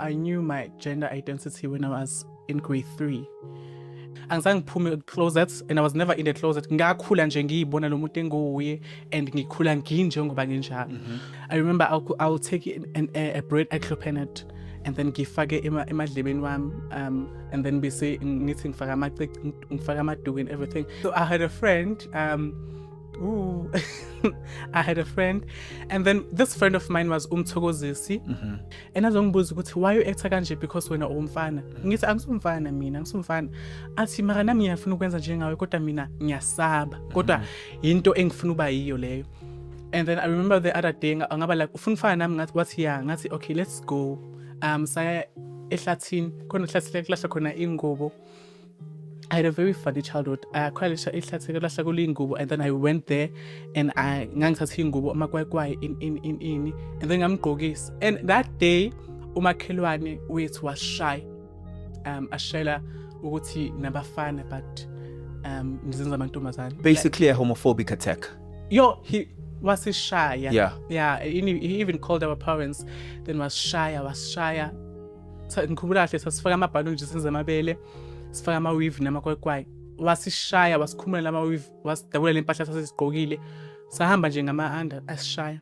I knew my gender identity when I was in grade 3. Angizange ngiphume closet, and I was never in the closet. Ngakhula nje ngiyibona lo muntu enguye and ngikhula nginjengoba nginjalo. I remember I'll take a bread eclopenet and then ngifake emadlebeni wami and then bese ngithi ngifaka amacici ngifaka amaduku and everything. So I had a friend I had a friend, and then this friend of mine was Umthokozisi. And azongibuza ukuthi why you act kanje because wena umfana. Ngithi angisumfana mina, angisumfana. Athi mara nami ngiyafuna ukwenza njengawe kodwa mina ngiyasaba. Kodwa into engifuna uba yiyo leyo. And then I remember the other day ngaba like ufuna ufana nami ngathi wathi yeah, ngathi okay, let's go. Saya ehlathini khona ehlathini kulahla khona ingubo. I had a very funny childhood. And then I went there and I ngangithatha ingubo amakwaykway in and then ngamgqokisa. And that day umakhelwane wethu was shy. Ashela ukuthi nabafana but nizenza amantombazane. Basically a homophobic attack. He was shy. Yeah. He even called our parents. Then was shy. I was shy. So ngikhumbula kahle sasifaka amabhaluni nje senza amabele. Sifaka ama-weave namakwakway. Wasishaya, wasikhumula lama-weave, wasidabula le mpahla sasigqokile. Sahamba nje ngama-under asishaya.